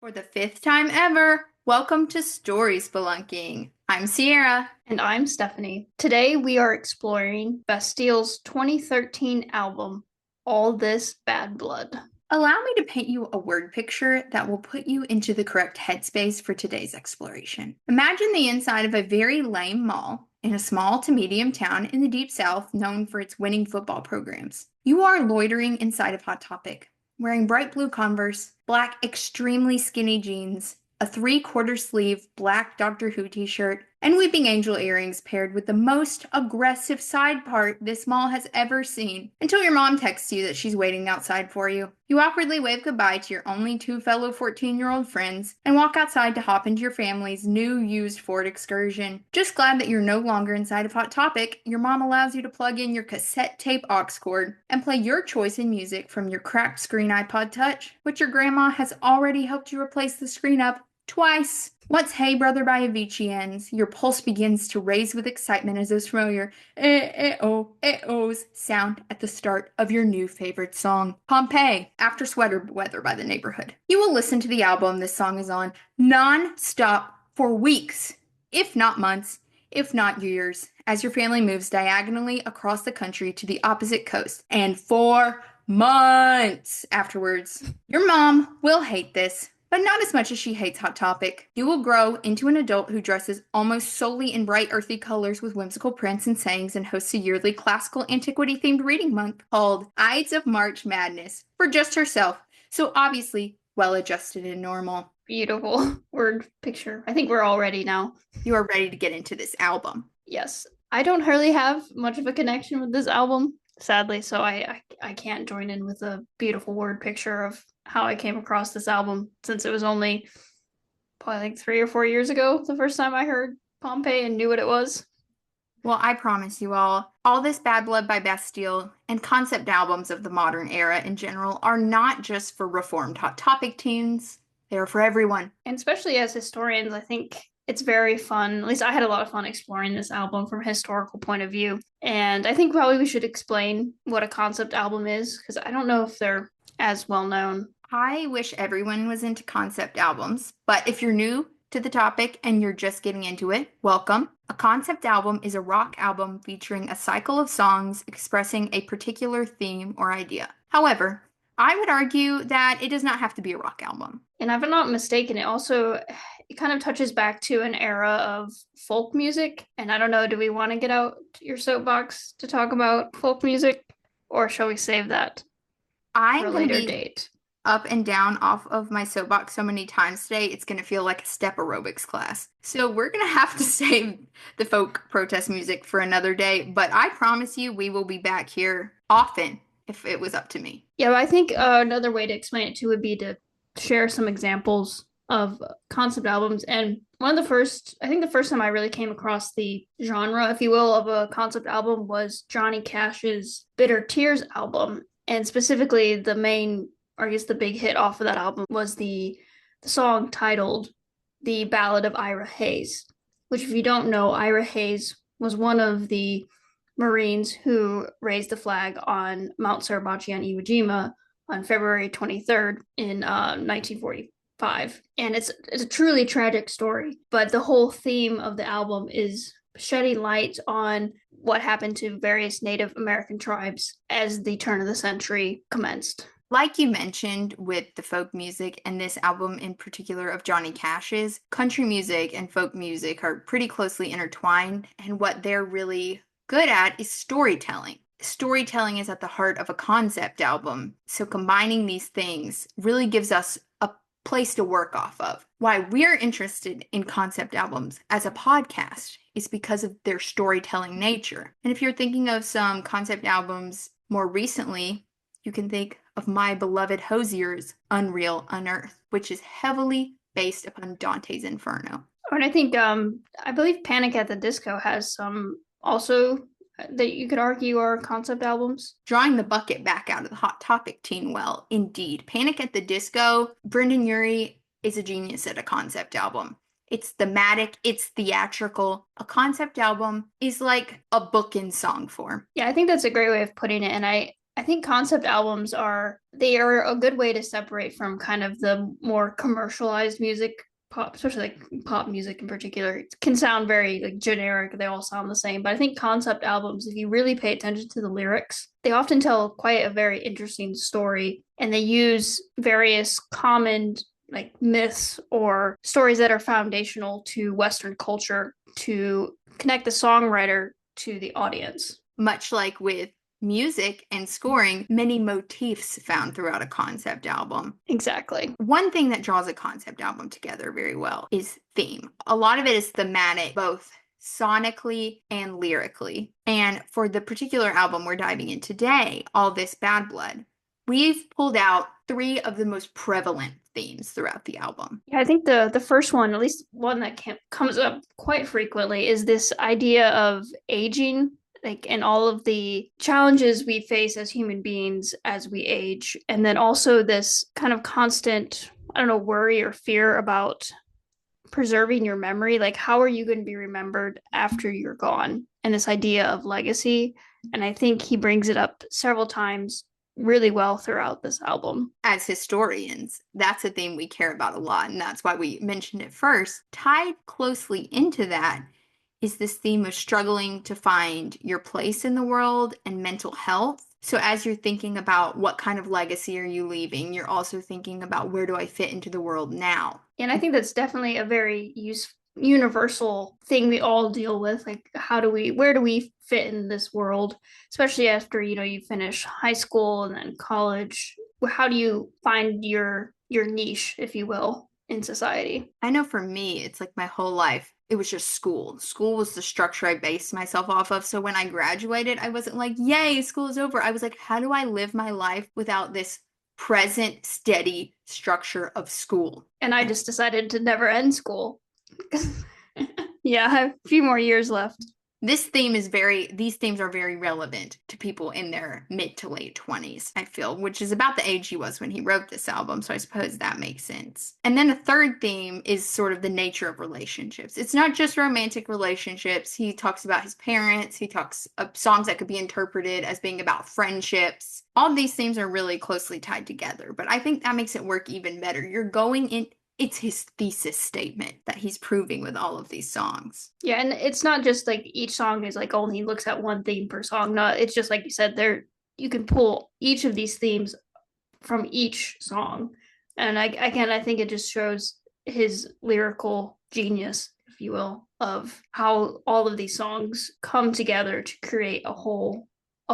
For the fifth time ever, welcome to Story Spelunking. I'm Sierra. And I'm Stephanie. Today we are exploring Bastille's 2013 album, All This Bad Blood. Allow me to paint you a word picture that will put you into the correct headspace for today's exploration. Imagine the inside of a very lame mall in a small to medium town in the Deep South known for its winning football programs. You are loitering inside of Hot Topic, wearing bright blue Converse, black extremely skinny jeans, a 3/4 sleeve black Doctor Who t-shirt, and weeping angel earrings paired with the most aggressive side part this mall has ever seen, until your mom texts you that she's waiting outside for you. You awkwardly wave goodbye to your only two fellow 14-year-old friends and walk outside to hop into your family's new used Ford Excursion. Just glad that you're no longer inside of Hot Topic, your mom allows you to plug in your cassette tape aux cord and play your choice in music from your cracked screen iPod Touch, which your grandma has already helped you replace the screen up twice. Once Hey Brother by Avicii ends, your pulse begins to raise with excitement as those familiar eh-ohs sound at the start of your new favorite song, Pompeii, After Sweater Weather by The Neighborhood. You will listen to the album this song is on non-stop for weeks, if not months, if not years, as your family moves diagonally across the country to the opposite coast, and for months afterwards. Your mom will hate this, but not as much as she hates Hot Topic. You will grow into an adult who dresses almost solely in bright earthy colors with whimsical prints and sayings and hosts a yearly classical antiquity themed reading month called Ides of March Madness for just herself, so obviously well adjusted and normal. Beautiful word picture. I think we're all ready now. You are ready to get into this album. Yes. I don't really have much of a connection with this album, sadly, so I can't join in with a beautiful word picture of how I came across this album, since it was only probably like 3 or 4 years ago the first time I heard Pompeii and knew what it was. Well, I promise you all this Bad Blood by Bastille and concept albums of the modern era in general are not just for reformed Hot Topic teens. They are for everyone. And especially as historians, I think it's very fun. At least I had a lot of fun exploring this album from a historical point of view. And I think probably we should explain what a concept album is, because I don't know if they're as well known. I wish everyone was into concept albums, but if you're new to the topic and you're just getting into it, welcome. A concept album is a rock album featuring a cycle of songs expressing a particular theme or idea. However, I would argue that it does not have to be a rock album. And if I'm not mistaken, it kind of touches back to an era of folk music. And I don't know, do we want to get out your soapbox to talk about folk music, or shall we save that for a later date? Up and down off of my soapbox so many times today, it's going to feel like a step aerobics class. So we're going to have to save the folk protest music for another day, but I promise you we will be back here often if it was up to me. Yeah, I think another way to explain it too would be to share some examples of concept albums. And the first time I really came across the genre, if you will, of a concept album was Johnny Cash's Bitter Tears album. And specifically the big hit off of that album was the song titled The Ballad of Ira Hayes, which, if you don't know, Ira Hayes was one of the Marines who raised the flag on Mount Suribachi on Iwo Jima on February 23rd in 1945. And it's a truly tragic story, but the whole theme of the album is shedding light on what happened to various Native American tribes as the turn of the century commenced. Like you mentioned with the folk music and this album in particular of Johnny Cash's, country music and folk music are pretty closely intertwined, and what they're really good at is storytelling. Storytelling is at the heart of a concept album, so combining these things really gives us a place to work off of. Why we're interested in concept albums as a podcast is because of their storytelling nature. And if you're thinking of some concept albums more recently, you can think of my beloved Hosier's Unreal Unearthed, which is heavily based upon Dante's Inferno. Oh, and I think, I believe Panic at the Disco has some also that you could argue are concept albums. Drawing the bucket back out of the Hot Topic teen well, indeed. Panic at the Disco, Brendan Urie is a genius at a concept album. It's thematic, it's theatrical. A concept album is like a book in song form. Yeah, I think that's a great way of putting it. And I I think concept albums they are a good way to separate from kind of the more commercialized music, pop, especially like pop music in particular. It can sound very like generic, they all sound the same. But I think concept albums, if you really pay attention to the lyrics, they often tell quite a very interesting story, and they use various common like myths or stories that are foundational to Western culture to connect the songwriter to the audience. Much like with music and scoring, many motifs found throughout a concept album. Exactly. One thing that draws a concept album together very well is theme. A lot of it is thematic, both sonically and lyrically. And for the particular album we're diving in today, All This Bad Blood, we've pulled out 3 of the most prevalent themes throughout the album. Yeah, I think the first one, at least one that comes up quite frequently, is this idea of aging, like, and all of the challenges we face as human beings as we age, and then also this kind of constant, I don't know, worry or fear about preserving your memory. Like, how are you going to be remembered after you're gone? And this idea of legacy. And I think he brings it up several times really well throughout this album. As historians, that's a theme we care about a lot, and that's why we mentioned it first. Tied closely into that is this theme of struggling to find your place in the world and mental health. So as you're thinking about what kind of legacy are you leaving, you're also thinking about where do I fit into the world now? And I think that's definitely a very universal thing we all deal with. Like, where do we fit in this world, especially after, you finish high school and then college? How do you find your niche, if you will, in society? I know for me, it's like my whole life, it was just school. School was the structure I based myself off of. So when I graduated, I wasn't like, yay, school is over. I was like, how do I live my life without this present, steady structure of school? And I just decided to never end school. Yeah, I have a few more years left. These themes are very relevant to people in their mid to late 20s, I feel, which is about the age he was when he wrote this album. So I suppose that makes sense. And then a third theme is sort of the nature of relationships. It's not just romantic relationships. He talks about his parents. He talks of songs that could be interpreted as being about friendships. All of these themes are really closely tied together, but I think that makes it work even better. It's his thesis statement that he's proving with all of these songs. Yeah, and it's not just like each song is like only looks at one theme per song. No, it's just like you said, you can pull each of these themes from each song. And I think it just shows his lyrical genius, if you will, of how all of these songs come together to create a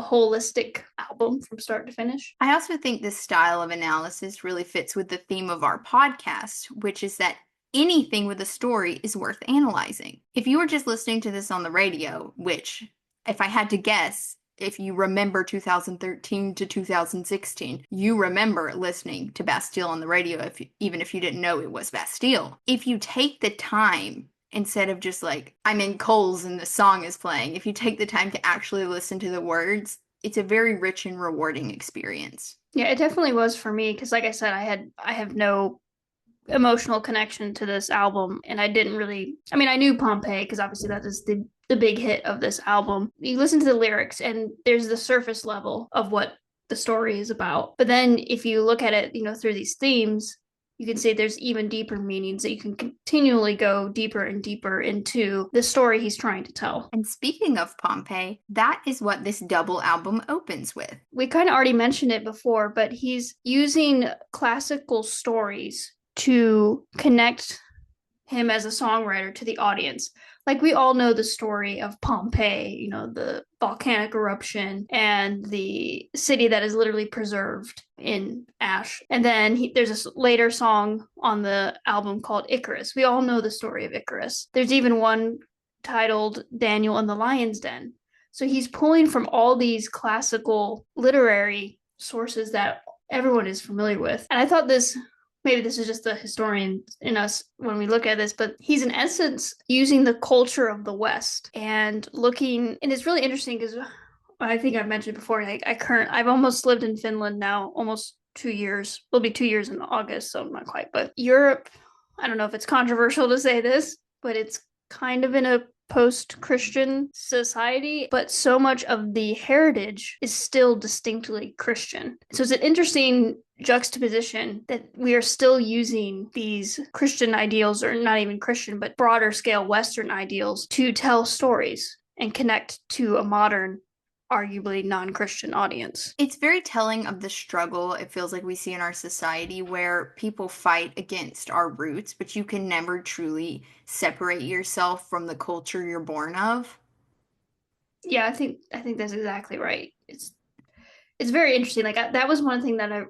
holistic album from start to finish. I also think this style of analysis really fits with the theme of our podcast, which is that anything with a story is worth analyzing. If you were just listening to this on the radio, which, if I had to guess, if you remember 2013 to 2016, you remember listening to Bastille on the radio, even if you didn't know it was Bastille. If you take the time, instead of just like, I'm in Coles and the song is playing, if you take the time to actually listen to the words, it's a very rich and rewarding experience. Yeah, it definitely was for me because, like I said, I have no emotional connection to this album, and I didn't really. I mean, I knew Pompeii because obviously that is the big hit of this album. You listen to the lyrics, and there's the surface level of what the story is about. But then, if you look at it, through these themes, you can see there's even deeper meanings that you can continually go deeper and deeper into the story he's trying to tell. And speaking of Pompeii, that is what this double album opens with. We kind of already mentioned it before, but he's using classical stories to connect him as a songwriter to the audience. Like, we all know the story of Pompeii, the volcanic eruption and the city that is literally preserved in ash. And then there's a later song on the album called Icarus. We all know the story of Icarus. There's even one titled Daniel in the Lion's Den. So he's pulling from all these classical literary sources that everyone is familiar with. And I thought maybe this is just the historian in us when we look at this, but he's in essence using the culture of the West and looking, and it's really interesting because I think I've mentioned before, like I've almost lived in Finland now, almost 2 years. It'll be 2 years in August, so not quite. But Europe, I don't know if it's controversial to say this, but it's kind of in a post-Christian society, but so much of the heritage is still distinctly Christian. So it's an interesting juxtaposition that we are still using these Christian ideals, or not even Christian, but broader scale Western ideals, to tell stories and connect to a modern, arguably non-Christian audience. It's very telling of the struggle it feels like we see in our society where people fight against our roots, but you can never truly separate yourself from the culture you're born of. Yeah, I think that's exactly right. It's very interesting. Like that was one thing that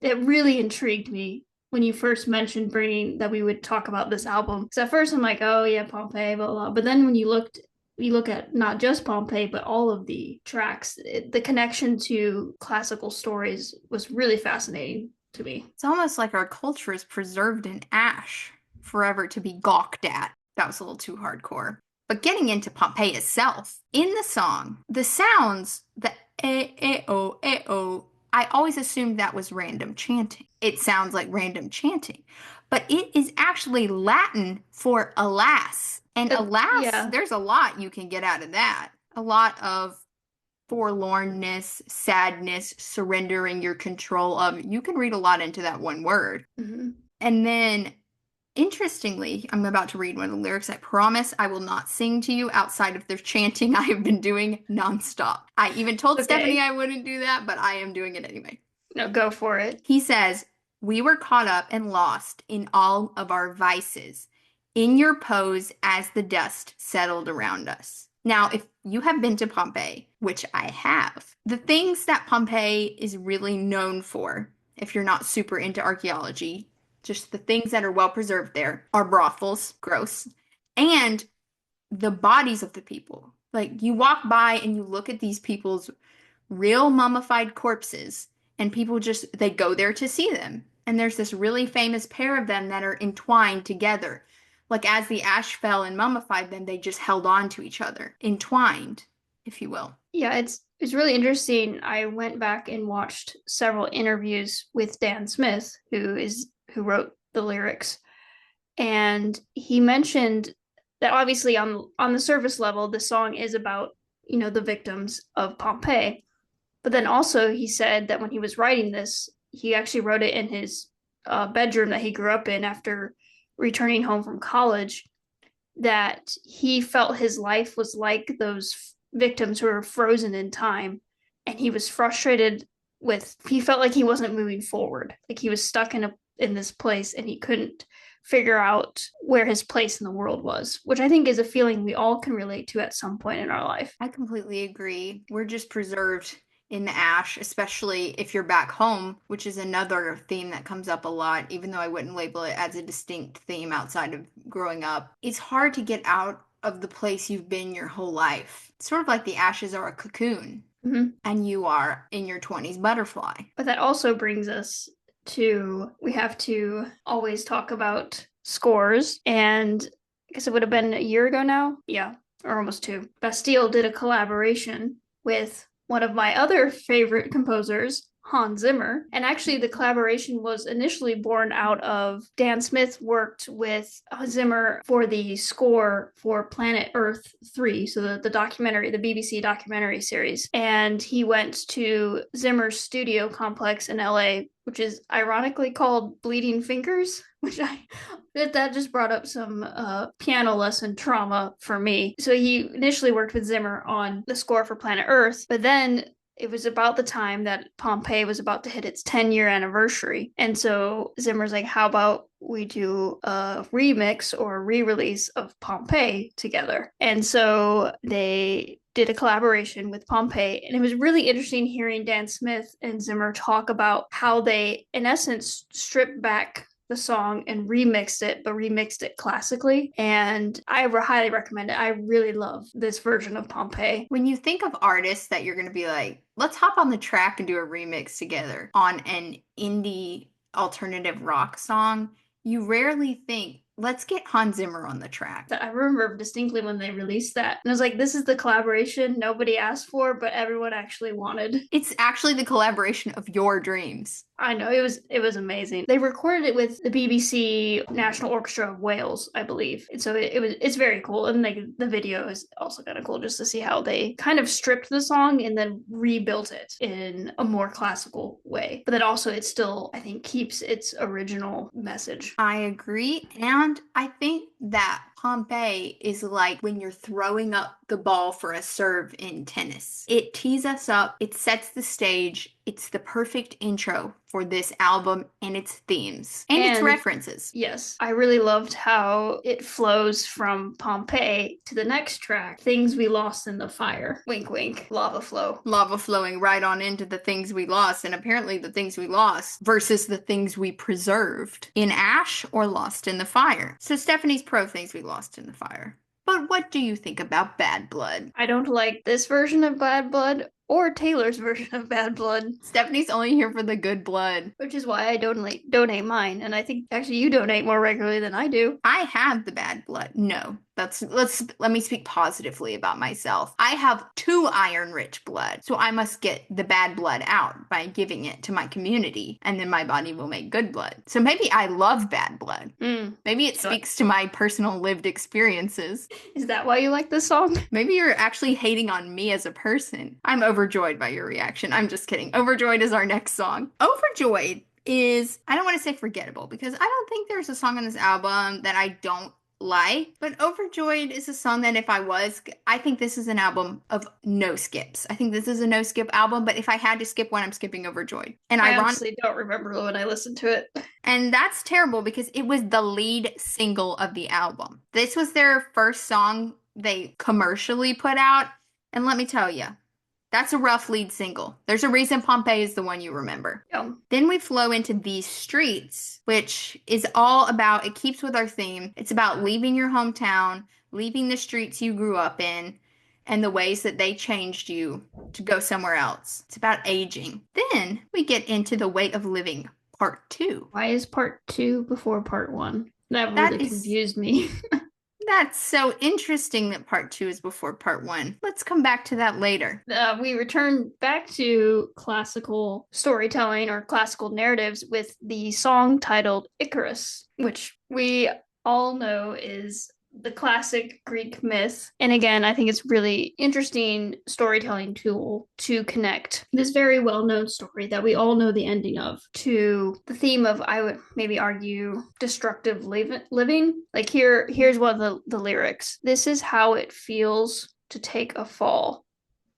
it really intrigued me when you first mentioned bringing that we would talk about this album. Because at first I'm like, oh yeah, Pompeii, blah, blah. But then when you look at not just Pompeii, but all of the tracks, the connection to classical stories was really fascinating to me. It's almost like our culture is preserved in ash, forever to be gawked at. That was a little too hardcore. But getting into Pompeii itself, in the song, the sounds, the oh, I always assumed that was random chanting. It sounds like random chanting, but it is actually Latin for alas. And alas, Yeah. there's a lot you can get out of that. A lot of forlornness, sadness, surrendering your control of. You can read a lot into that one word. Mm-hmm. And then, interestingly, I'm about to read one of the lyrics. I promise I will not sing to you outside of the chanting I have been doing nonstop. I even told Stephanie I wouldn't do that, but I am doing it anyway. No, go for it. He says, "We were caught up and lost in all of our vices, in your pose as the dust settled around us." Now, if you have been to Pompeii, which I have, the things that Pompeii is really known for, if you're not super into archaeology, just the things that are well preserved there, are brothels, gross, and the bodies of the people. Like, you walk by and you look at these people's real mummified corpses, and people just, they go there to see them. And there's this really famous pair of them that are entwined together. Like, as the ash fell and mummified them, they just held on to each other, entwined, if you will. Yeah, it's really interesting. I went back and watched several interviews with Dan Smith, who wrote the lyrics, and he mentioned that obviously on the surface level, the song is about, the victims of Pompeii, but then also he said that when he was writing this, he actually wrote it in his bedroom that he grew up in after returning home from college, that he felt his life was like those victims who were frozen in time, and he was frustrated he felt like he wasn't moving forward, like he was stuck in this place and he couldn't figure out where his place in the world was, which I think is a feeling we all can relate to at some point in our life. I completely agree. We're just preserved in the ash, especially if you're back home, which is another theme that comes up a lot, even though I wouldn't label it as a distinct theme outside of growing up. It's hard to get out of the place you've been your whole life. It's sort of like the ashes are a cocoon, and you are in your 20s butterfly. But that also brings us to, we have to always talk about scores, and I guess it would have been a year ago now. Yeah, or almost two. Bastille did a collaboration with one of my other favorite composers, Hans Zimmer. And actually, the collaboration was initially born out of Dan Smith worked with Zimmer for the score for Planet Earth 3, so the documentary, the BBC documentary series. And he went to Zimmer's studio complex in LA, which is ironically called Bleeding Fingers, which that just brought up some piano lesson trauma for me. So he initially worked with Zimmer on the score for Planet Earth, but then it was about the time that Pompeii was about to hit its 10-year anniversary. And so Zimmer's like, how about we do a remix or a re-release of Pompeii together? And so they did a collaboration with Pompeii. And it was really interesting hearing Dan Smith and Zimmer talk about how they, in essence, stripped back the song and remixed it, but remixed it classically. And I highly recommend it. I really love this version of Pompeii. When you think of artists that you're going to be like, let's hop on the track and do a remix together on an indie alternative rock song, you rarely think, let's get Hans Zimmer on the track. I remember distinctly when they released that. And I was like, this is the collaboration nobody asked for, but everyone actually wanted. It's actually the collaboration of your dreams. I know it was amazing. They recorded it with the BBC National Orchestra of Wales, I believe. And so it's very cool. And like the video is also kind of cool just to see how they kind of stripped the song and then rebuilt it in a more classical way. But then also it still, I think, keeps its original message. I agree. And I think that Pompeii is like when you're throwing up the ball for a serve in tennis. It tees us up, it sets the stage, it's the perfect intro for this album and its themes and its references. Yes, I really loved how it flows from Pompeii to the next track, Things We Lost in the Fire. Wink, wink, lava flow. Lava flowing right on into the things we lost, and apparently the things we lost versus the things we preserved in ash or lost in the fire. So Stephanie's pro things we lost in the fire. But what do you think about Bad Blood? I don't like this version of Bad Blood or Taylor's version of Bad Blood. Stephanie's only here for the good blood. Which is why I donate mine. And I think actually you donate more regularly than I do. I have the bad blood. No. Let me speak positively about myself. I have 2 iron-rich blood, so I must get the bad blood out by giving it to my community, and then my body will make good blood. So maybe I love bad blood. Maybe it speaks to my personal lived experiences. Is that why you like this song? Maybe you're actually hating on me as a person. I'm overjoyed by your reaction. I'm just kidding. Overjoyed is our next song. Overjoyed is, I don't want to say forgettable, because I don't think there's a song on this album that I don't like, but Overjoyed is a song that I think this is an album of no skips. I think this is a no skip album, but if I had to skip one, I'm skipping Overjoyed. And I honestly don't remember when I listened to it. And that's terrible because it was the lead single of the album. This was their first song they commercially put out, and let me tell you, that's a rough lead single. There's a reason Pompeii is the one you remember. Yeah. Then we flow into These Streets, which is all about, it keeps with our theme. It's about leaving your hometown, leaving the streets you grew up in, and the ways that they changed you to go somewhere else. It's about aging. Then we get into The Weight of Living, Part 2. Why is Part 2 before Part 1? That really confused me. That's so interesting that Part 2 is before Part 1. Let's come back to that later. We return back to classical storytelling or classical narratives with the song titled Icarus, which we all know is the classic Greek myth. And again, I think it's really interesting storytelling tool to connect this very well-known story that we all know the ending of to the theme of, I would maybe argue, destructive living. Like here's one of the lyrics. This is how it feels to take a fall.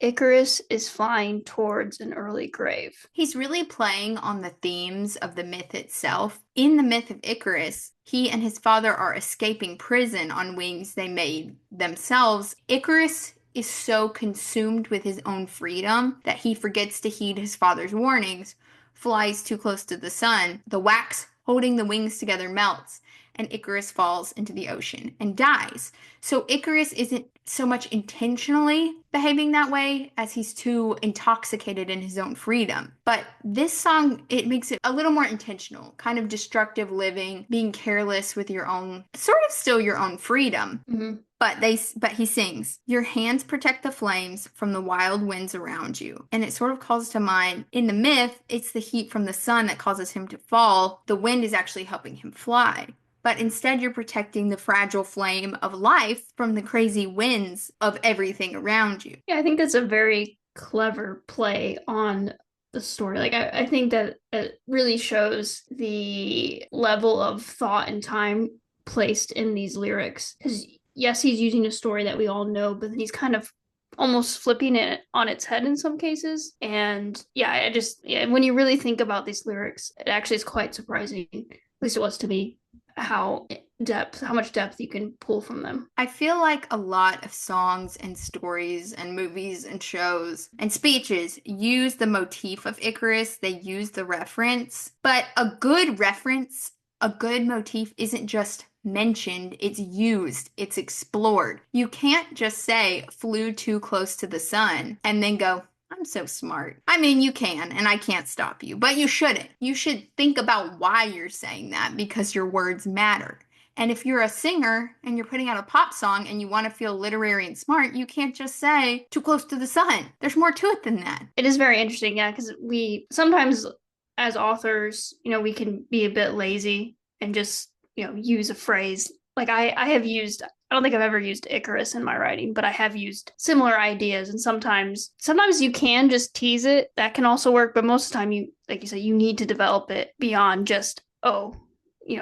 Icarus is flying towards an early grave. He's really playing on the themes of the myth itself. In the myth of Icarus, he and his father are escaping prison on wings they made themselves. Icarus is so consumed with his own freedom that he forgets to heed his father's warnings, flies too close to the sun. The wax holding the wings together melts, and Icarus falls into the ocean and dies. So Icarus isn't so much intentionally behaving that way as he's too intoxicated in his own freedom. But this song, it makes it a little more intentional, kind of destructive living, being careless with your own, sort of still your own freedom. Mm-hmm. But he sings, your hands protect the flames from the wild winds around you. And it sort of calls to mind, in the myth, it's the heat from the sun that causes him to fall. The wind is actually helping him fly. But instead, you're protecting the fragile flame of life from the crazy winds of everything around you. Yeah, I think that's a very clever play on the story. Like, I think that it really shows the level of thought and time placed in these lyrics. Because, yes, he's using a story that we all know, but he's kind of almost flipping it on its head in some cases. And yeah, when you really think about these lyrics, it actually is quite surprising, at least it was to me, how much depth you can pull from them. I feel like a lot of songs and stories and movies and shows and speeches use the motif of Icarus. They use the reference, but a good reference, a good motif isn't just mentioned, it's used, it's explored. You can't just say flew too close to the sun and then go, I'm so smart. I mean, you can, and I can't stop you, but you shouldn't. You should think about why you're saying that, because your words matter. And if you're a singer and you're putting out a pop song and you want to feel literary and smart, you can't just say too close to the sun. There's more to it than that. It is very interesting, yeah, because we sometimes as authors, we can be a bit lazy and just, use a phrase. Like I have used, I don't think I've ever used Icarus in my writing, but I have used similar ideas. And sometimes you can just tease it. That can also work. But most of the time, like you said, you need to develop it beyond just,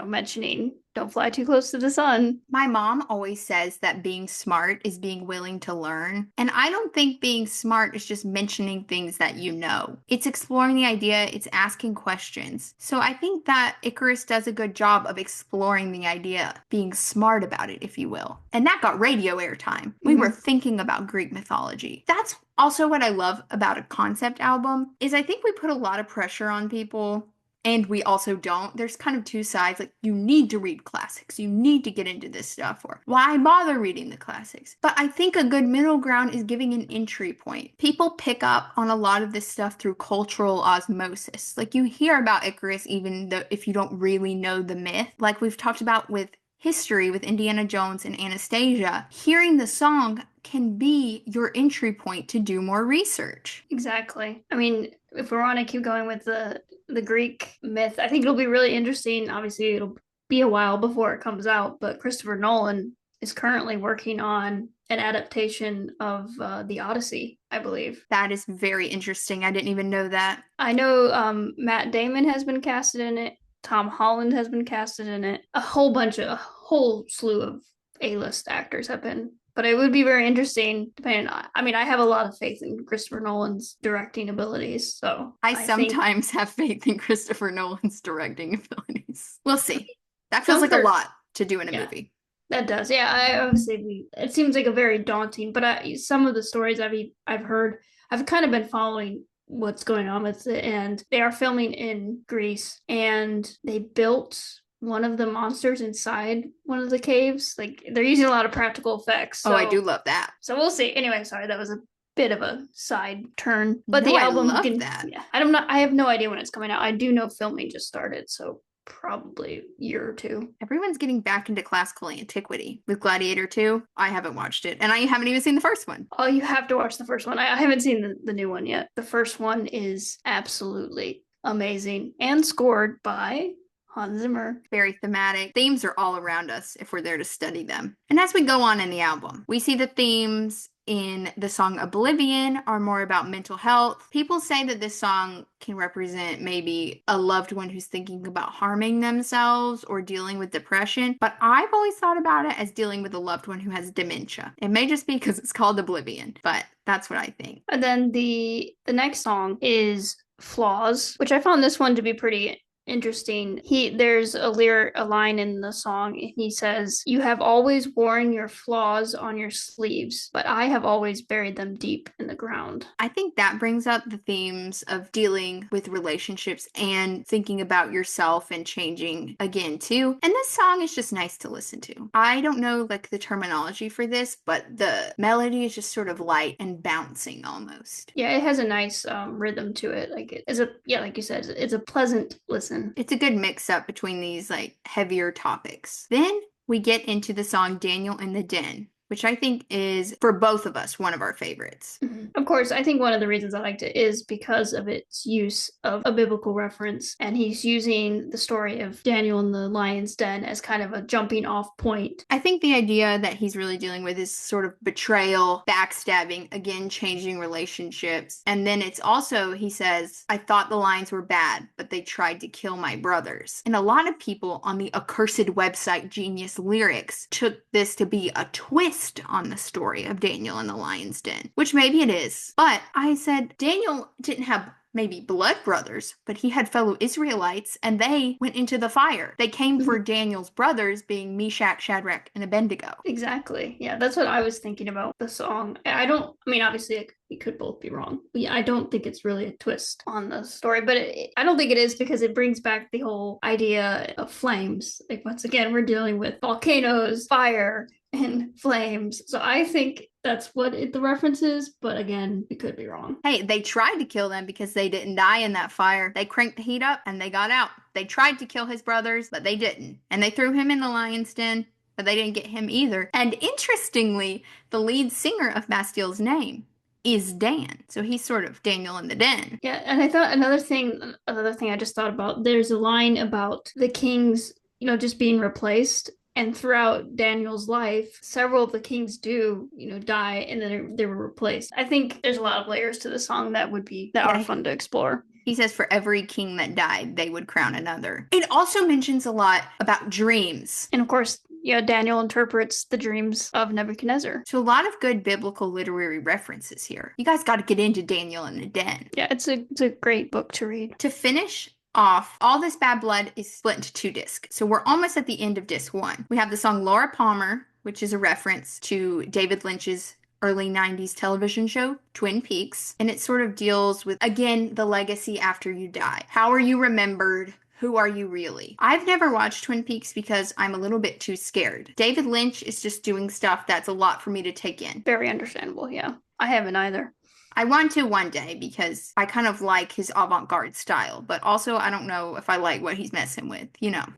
mentioning don't fly too close to the sun. My mom always says that being smart is being willing to learn. And I don't think being smart is just mentioning things that you know. It's exploring the idea, it's asking questions. So I think that Icarus does a good job of exploring the idea, being smart about it, if you will. And that got radio airtime. We were thinking about Greek mythology. That's also what I love about a concept album is I think we put a lot of pressure on people. And we also don't. There's kind of two sides. Like, you need to read classics. You need to get into this stuff. Or, why bother reading the classics? But I think a good middle ground is giving an entry point. People pick up on a lot of this stuff through cultural osmosis. Like, you hear about Icarus even though if you don't really know the myth. Like we've talked about with history with Indiana Jones and Anastasia, hearing the song can be your entry point to do more research. Exactly. I mean, if we want to keep going with the Greek myth, I think it'll be really interesting. Obviously, it'll be a while before it comes out, but Christopher Nolan is currently working on an adaptation of the Odyssey, I believe. That is very interesting. I didn't even know that. I know Matt Damon has been casted in it. Tom Holland has been casted in it. A whole slew of A-list actors have been. But it would be very interesting, depending on, I mean, I have a lot of faith in Christopher Nolan's directing abilities, so I sometimes have faith in Christopher Nolan's directing abilities. We'll see. That feels like a lot to do in a movie. That does. Yeah, I obviously, it seems like a very daunting, but some of the stories I've heard, I've kind of been following what's going on with it, and they are filming in Greece, and they built one of the monsters inside one of the caves. Like, they're using a lot of practical effects. So, I do love that. So we'll see. Anyway, sorry, that was a bit of a side turn. But no, the album, I love that. Yeah, I have no idea when it's coming out. I do know filming just started, so probably a year or two. Everyone's getting back into classical antiquity with Gladiator 2. I haven't watched it, and I haven't even seen the first one. Oh, you have to watch the first one. I haven't seen the new one yet. The first one is absolutely amazing and scored by Hans Zimmer. Very thematic. Themes are all around us if we're there to study them. And as we go on in the album, we see the themes in the song Oblivion are more about mental health. People say that this song can represent maybe a loved one who's thinking about harming themselves or dealing with depression, but I've always thought about it as dealing with a loved one who has dementia. It may just be because it's called Oblivion, but that's what I think. And then the next song is Flaws, which I found this one to be pretty interesting. There's a line in the song, and he says, "You have always worn your flaws on your sleeves, but I have always buried them deep in the ground." I think that brings up the themes of dealing with relationships and thinking about yourself and changing again too. And this song is just nice to listen to. I don't know like the terminology for this, but the melody is just sort of light and bouncing almost. Yeah, it has a nice rhythm to it. Like like you said, it's a pleasant listen. It's a good mix up between these like heavier topics. Then we get into the song Daniel in the Den, which I think is, for both of us, one of our favorites. Mm-hmm. Of course, I think one of the reasons I liked it is because of its use of a biblical reference, and he's using the story of Daniel in the lion's den as kind of a jumping off point. I think the idea that he's really dealing with is sort of betrayal, backstabbing, again, changing relationships. And then it's also, he says, "I thought the lions were bad, but they tried to kill my brothers." And a lot of people on the accursed website Genius Lyrics took this to be a twist on the story of Daniel in the lion's den, which maybe it is. But I said Daniel didn't have maybe blood brothers, but he had fellow Israelites, and they went into the fire. They came for Daniel's brothers, being Meshach, Shadrach, and Abednego. Exactly. Yeah, that's what I was thinking about the song. Obviously, it could both be wrong. I don't think it's really a twist on the story, but I don't think it is, because it brings back the whole idea of flames. Like, once again, we're dealing with volcanoes, fire, and flames. So I think that's what the reference is, but again, it could be wrong. Hey, they tried to kill them because they didn't die in that fire. They cranked the heat up and they got out. They tried to kill his brothers, but they didn't. And they threw him in the lion's den, but they didn't get him either. And interestingly, the lead singer of Bastille's name is Dan. So he's sort of Daniel in the den. Yeah, and I thought another thing I just thought about, there's a line about the kings, just being replaced. And throughout Daniel's life, several of the kings do, die and then they were replaced. I think there's a lot of layers to the song that are Yeah, fun to explore. he says for every king that died, they would crown another. It also mentions a lot about dreams. And of course, Daniel interprets the dreams of Nebuchadnezzar. So a lot of good biblical literary references here. You guys got to get into Daniel in the Den. Yeah, it's a great book to read. To finish off, All This Bad Blood is split into 2 discs. So we're almost at the end of disc 1. We have the song Laura Palmer, which is a reference to David Lynch's early 90s television show, Twin Peaks. And it sort of deals with, again, the legacy after you die. How are you remembered? Who are you really? I've never watched Twin Peaks because I'm a little bit too scared. David Lynch is just doing stuff that's a lot for me to take in. Very understandable, yeah. I haven't either. I want to one day because I kind of like his avant-garde style, but also I don't know if I like what he's messing with,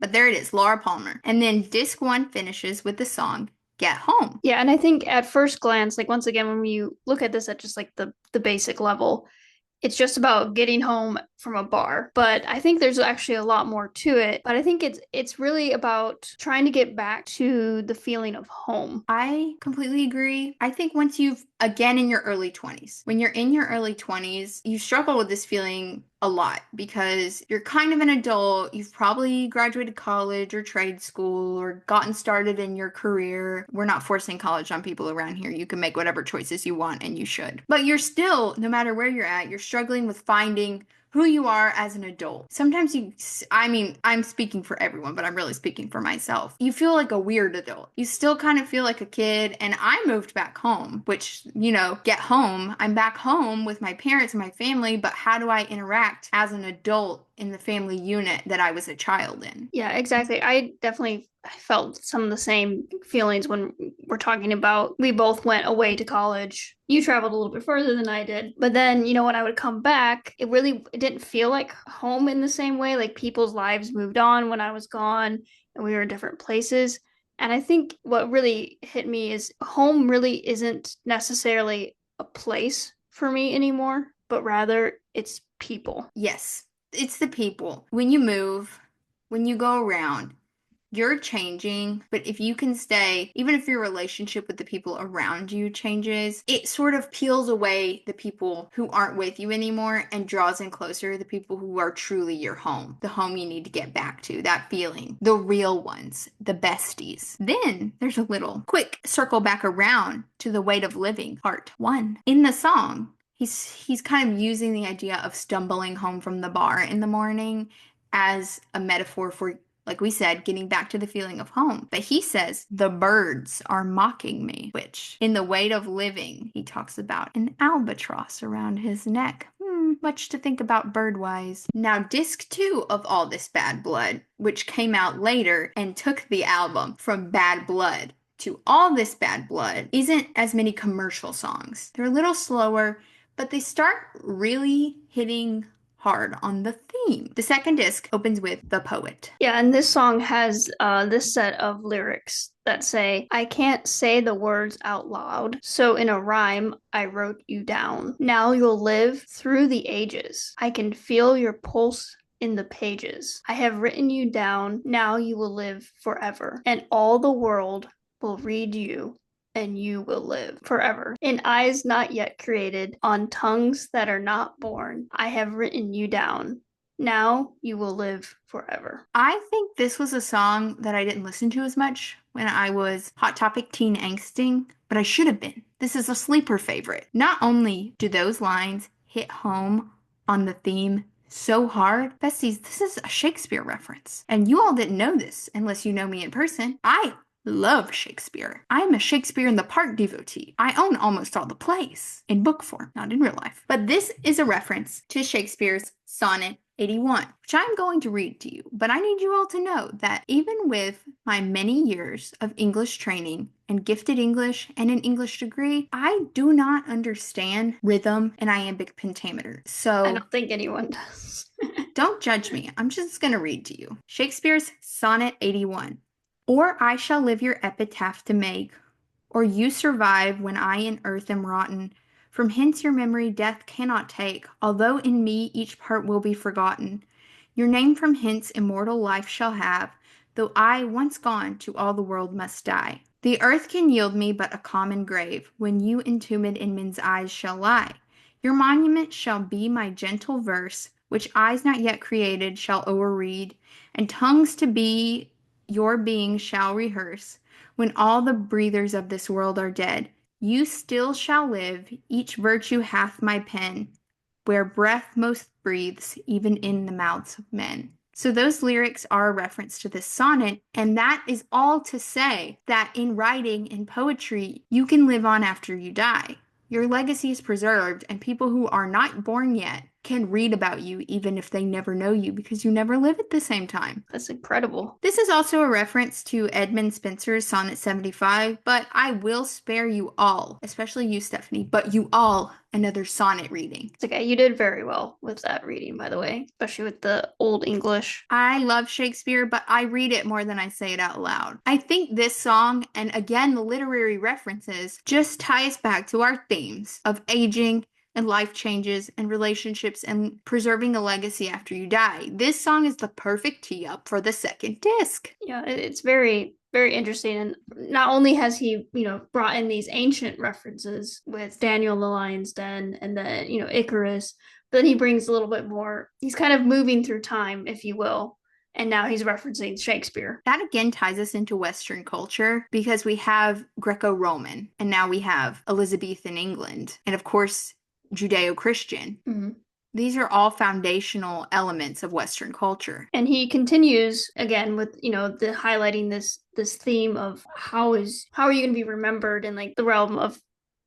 But there it is, Laura Palmer. And then disc 1 finishes with the song Get Home. Yeah, and I think at first glance, like once again, when you look at this at just like the basic level, it's just about getting home from a bar. But I think there's actually a lot more to it. But I think it's really about trying to get back to the feeling of home. I completely agree. I think once again, in your early 20s, when you're in your early 20s, you struggle with this feeling a lot because you're kind of an adult. You've probably graduated college or trade school or gotten started in your career. We're not forcing college on people around here. You can make whatever choices you want and you should. But you're still, no matter where you're at, you're struggling with finding who you are as an adult. Sometimes I'm speaking for everyone, but I'm really speaking for myself. You feel like a weird adult. You still kind of feel like a kid. And I moved back home, which, get home. I'm back home with my parents and my family, but how do I interact as an adult in the family unit that I was a child in? Yeah, exactly. I felt some of the same feelings when we're talking about we both went away to college. You traveled a little bit further than I did. But then, when I would come back, it didn't feel like home in the same way. Like people's lives moved on when I was gone and we were in different places. And I think what really hit me is home really isn't necessarily a place for me anymore, but rather it's people. Yes, it's the people. When you move, when you go around, you're changing, but if you can stay, even if your relationship with the people around you changes, it sort of peels away the people who aren't with you anymore and draws in closer the people who are truly your home, the home you need to get back to, that feeling, the real ones, the besties. Then there's a little quick circle back around to the weight of living, part 1. In the song, he's kind of using the idea of stumbling home from the bar in the morning as a metaphor for, like we said, getting back to the feeling of home. But he says, the birds are mocking me, which in the weight of living, he talks about an albatross around his neck. Much to think about bird-wise. Now, disc 2 of All This Bad Blood, which came out later and took the album from Bad Blood to All This Bad Blood, isn't as many commercial songs. They're a little slower, but they start really hitting hard on the theme. The second disc opens with The Poet. Yeah, and this song has this set of lyrics that say, I can't say the words out loud, so in a rhyme I wrote you down. Now you'll live through the ages. I can feel your pulse in the pages. I have written you down. Now you will live forever, and all the world will read you, and you will live forever. In eyes not yet created, on tongues that are not born, I have written you down. Now you will live forever. I think this was a song that I didn't listen to as much when I was Hot Topic teen angsting, but I should have been. This is a sleeper favorite. Not only do those lines hit home on the theme so hard, besties, this is a Shakespeare reference. And you all didn't know this unless you know me in person. I love Shakespeare. I'm a Shakespeare in the Park devotee. I own almost all the plays in book form, not in real life. But this is a reference to Shakespeare's Sonnet 81, which I'm going to read to you. But I need you all to know that even with my many years of English training and gifted English and an English degree, I do not understand rhythm and iambic pentameter. So I don't think anyone does. don't judge me. I'm just going to read to you. Shakespeare's Sonnet 81. Or I shall live your epitaph to make, or you survive when I in earth am rotten, From hence your memory death cannot take, although in me each part will be forgotten. Your name from hence immortal life shall have, though I, once gone, to all the world must die. The earth can yield me but a common grave, when you entombed in men's eyes shall lie. Your monument shall be my gentle verse, which eyes not yet created shall o'erread, and tongues to be your being shall rehearse. When all the breathers of this world are dead, you still shall live, each virtue hath my pen, where breath most breathes, even in the mouths of men. So those lyrics are a reference to this sonnet, and that is all to say that in writing and poetry, you can live on after you die. Your legacy is preserved, and people who are not born yet can read about you even if they never know you because you never live at the same time. That's incredible. This is also a reference to Edmund Spenser's Sonnet 75, but I will spare you all, especially you, Stephanie, but you all, another sonnet reading. It's okay. You did very well with that reading, by the way, especially with the Old English. I love Shakespeare, but I read it more than I say it out loud. I think this song, and again, the literary references, just tie us back to our themes of aging and life changes and relationships and preserving a legacy after you die. This song is the perfect tee up for the second disc. Yeah, it's very, very interesting. And not only has he, brought in these ancient references with Daniel in the Lion's Den and then, Icarus, but then he brings a little bit more. He's kind of moving through time, if you will. And now he's referencing Shakespeare. That again ties us into Western culture because we have Greco-Roman and now we have Elizabethan England. And of course, Judeo-Christian. Mm-hmm. These are all foundational elements of Western culture. And he continues again with, the highlighting this theme of how are you going to be remembered in like the realm of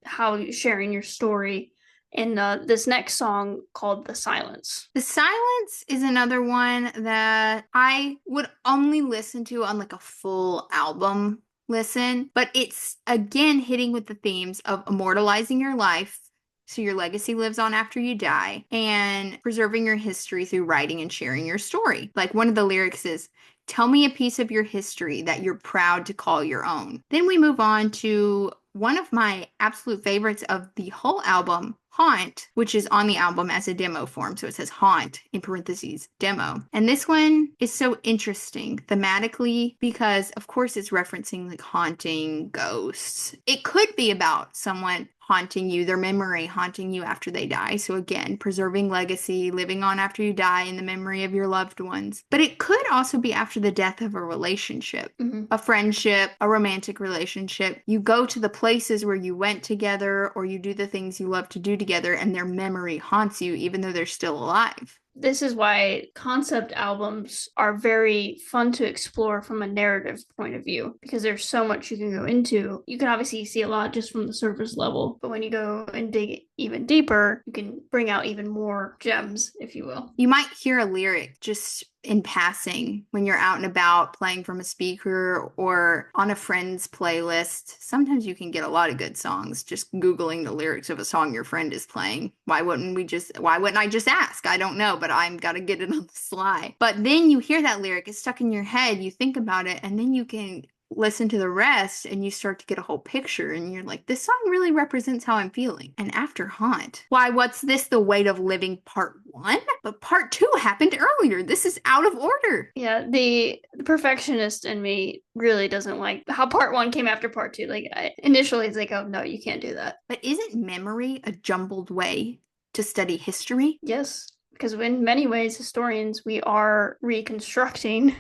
how you're sharing your story in this next song called The Silence. The Silence is another one that I would only listen to on like a full album listen, but it's again hitting with the themes of immortalizing your life, so your legacy lives on after you die, and preserving your history through writing and sharing your story. Like one of the lyrics is, tell me a piece of your history that you're proud to call your own. Then we move on to one of my absolute favorites of the whole album, Haunt, which is on the album as a demo form. So it says Haunt in parentheses, demo. And this one is so interesting thematically because, of course, it's referencing like haunting ghosts. It could be about someone haunting you, their memory haunting you after they die. So again, preserving legacy, living on after you die in the memory of your loved ones. But it could also be after the death of a relationship, a friendship, a romantic relationship. You go to the places where you went together or you do the things you love to do together and their memory haunts you even though they're still alive. This is why concept albums are very fun to explore from a narrative point of view because there's so much you can go into. You can obviously see a lot just from the surface level, but when you go and dig even deeper, you can bring out even more gems, if you will. You might hear a lyric just in passing when you're out and about playing from a speaker or on a friend's playlist. Sometimes you can get a lot of good songs just Googling the lyrics of a song your friend is playing. Why wouldn't I just ask? I don't know, but I'm gotta get it on the sly. But then you hear that lyric, it's stuck in your head, you think about it, and then you can listen to the rest and you start to get a whole picture and you're like, this song really represents how I'm feeling. And after Haunt, why, what's this? The Weight of Living Part 1? But Part 2 happened earlier. This is out of order. Yeah, the perfectionist in me really doesn't like how Part 1 came after Part 2. Like initially it's like, oh no, you can't do that. But isn't memory a jumbled way to study history? Yes, because in many ways, historians, we are reconstructing,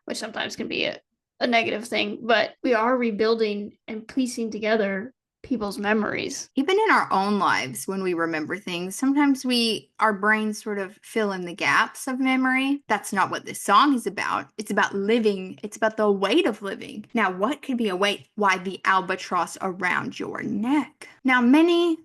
which sometimes can be a negative thing, but we are rebuilding and piecing together people's memories. Even in our own lives, when we remember things, sometimes our brains sort of fill in the gaps of memory. That's not what this song is about. It's about living. It's about the weight of living. Now, what could be a weight? Why, the albatross around your neck. Now, many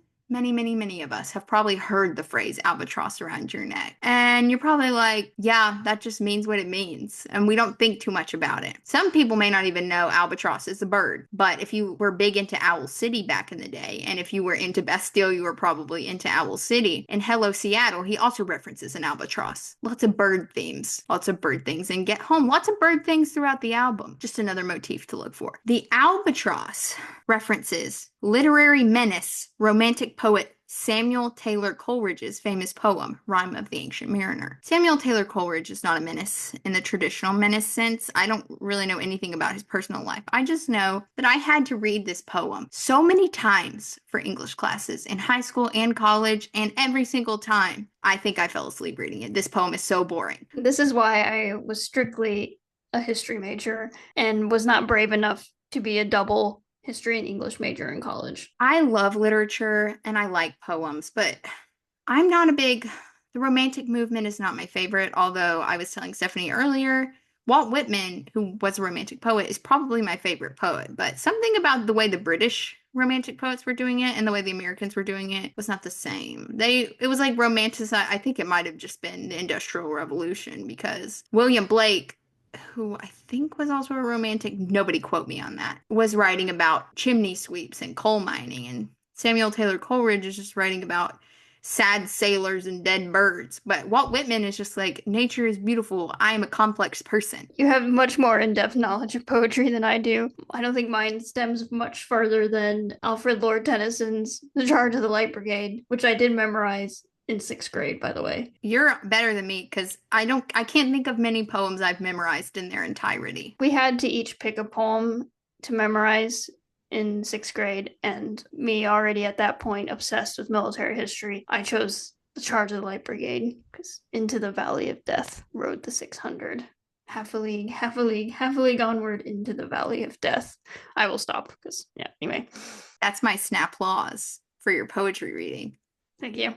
of us have probably heard the phrase albatross around your neck. And you're probably like, yeah, that just means what it means. And we don't think too much about it. Some people may not even know albatross is a bird. But if you were big into Owl City back in the day, and if you were into Bastille, you were probably into Owl City. In Hello Seattle, he also references an albatross. Lots of bird themes. Lots of bird things. And Get Home, lots of bird things throughout the album. Just another motif to look for. The albatross references Literary menace, romantic poet Samuel Taylor Coleridge's famous poem, Rime of the Ancient Mariner. Samuel Taylor Coleridge is not a menace in the traditional menace sense. I don't really know anything about his personal life. I just know that I had to read this poem so many times for English classes in high school and college, and every single time I think I fell asleep reading it. This poem is so boring. This is why I was strictly a history major and was not brave enough to be a double history and English major in college. I love literature and I like poems, but I'm not a big, the romantic movement is not my favorite, although I was telling Stephanie earlier, Walt Whitman, who was a romantic poet, is probably my favorite poet, but something about the way the British romantic poets were doing it and the way the Americans were doing it was not the same. It was like romanticized. I think it might have just been the Industrial Revolution because William Blake, who I think was also a romantic, nobody quote me on that, was writing about chimney sweeps and coal mining. And Samuel Taylor Coleridge is just writing about sad sailors and dead birds. But Walt Whitman is just like, nature is beautiful. I am a complex person. You have much more in-depth knowledge of poetry than I do. I don't think mine stems much further than Alfred Lord Tennyson's The Charge of the Light Brigade, which I did memorize in 6th grade, by the way. You're better than me because I can't think of many poems I've memorized in their entirety. We had to each pick a poem to memorize in 6th grade, and me already at that point obsessed with military history, I chose The Charge of the Light Brigade because into the Valley of Death rode the 600. Half a league, half a league, half a league onward into the Valley of Death. I will stop because, yeah, anyway. That's my snap laws for your poetry reading. Thank you.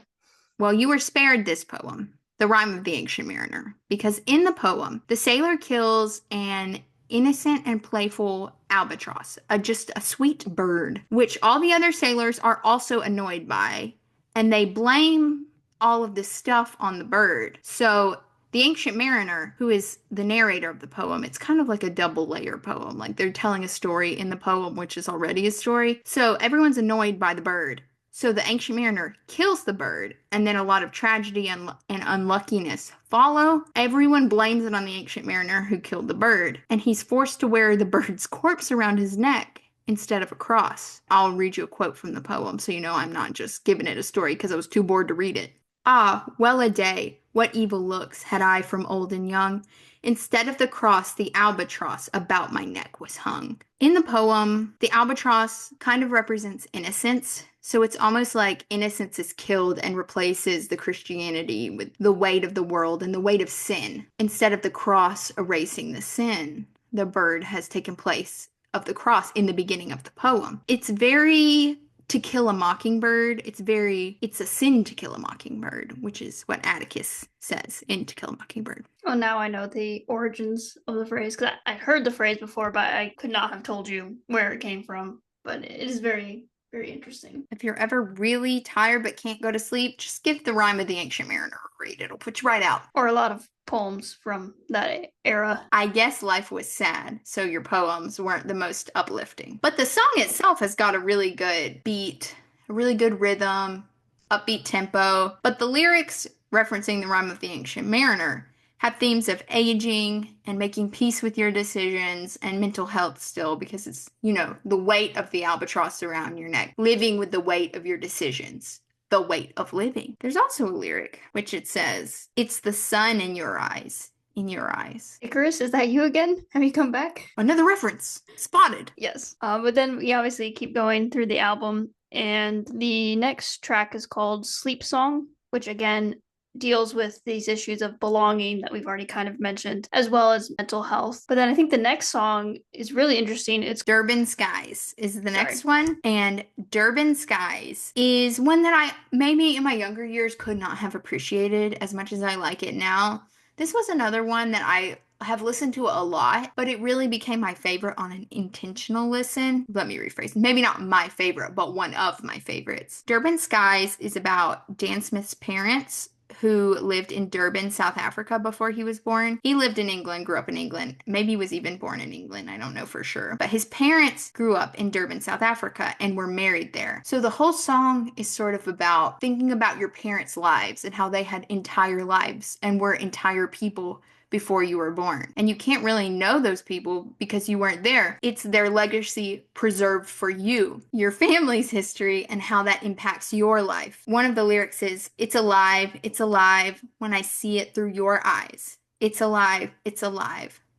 Well, you were spared this poem, The Rime of the Ancient Mariner, because in the poem, the sailor kills an innocent and playful albatross, just a sweet bird, which all the other sailors are also annoyed by, and they blame all of this stuff on the bird. So the Ancient Mariner, who is the narrator of the poem, it's kind of like a double layer poem. Like they're telling a story in the poem, which is already a story. So everyone's annoyed by the bird. So the Ancient Mariner kills the bird, and then a lot of tragedy and unluckiness follow. Everyone blames it on the Ancient Mariner who killed the bird, and he's forced to wear the bird's corpse around his neck instead of a cross. I'll read you a quote from the poem so you know I'm not just giving it a story because I was too bored to read it. Ah, well a day, what evil looks had I from old and young. Instead of the cross, the albatross about my neck was hung. In the poem, the albatross kind of represents innocence. So it's almost like innocence is killed and replaces the Christianity with the weight of the world and the weight of sin. Instead of the cross erasing the sin, the bird has taken place of the cross in the beginning of the poem. It's very To Kill a Mockingbird. It's a sin to kill a mockingbird, which is what Atticus says in To Kill a Mockingbird. Well, now I know the origins of the phrase because I'd heard the phrase before, but I could not have told you where it came from. But it is very, very interesting. If you're ever really tired but can't go to sleep, just give The Rime of the Ancient Mariner a read. It'll put you right out. Or a lot of poems from that era. I guess life was sad, so your poems weren't the most uplifting. But the song itself has got a really good beat, a really good rhythm, upbeat tempo. But the lyrics referencing The Rime of the Ancient Mariner have themes of aging and making peace with your decisions and mental health still because it's, the weight of the albatross around your neck, living with the weight of your decisions. The weight of living. There's also a lyric which it says, it's the sun in your eyes, in your eyes. Icarus, is that you again? Have you come back? Another reference. Spotted. Yes. But then we obviously keep going through the album, and the next track is called Sleep Song, which again deals with these issues of belonging that we've already kind of mentioned, as well as mental health. But then I think the next song is really interesting. It's Durban Skies is the next one. And Durban Skies is one that I maybe in my younger years could not have appreciated as much as I like it now. This was another one that I have listened to a lot, but it really became my favorite on an intentional listen. Let me rephrase. Maybe not my favorite, but one of my favorites. Durban Skies is about Dan Smith's parents who lived in Durban, South Africa before he was born. He lived in England, grew up in England. Maybe he was even born in England. I don't know for sure. But his parents grew up in Durban, South Africa and were married there. So the whole song is sort of about thinking about your parents' lives and how they had entire lives and were entire people before you were born. And you can't really know those people because you weren't there. It's their legacy preserved for you, your family's history, and how that impacts your life. One of the lyrics is, "It's alive when I see it through your eyes. It's alive.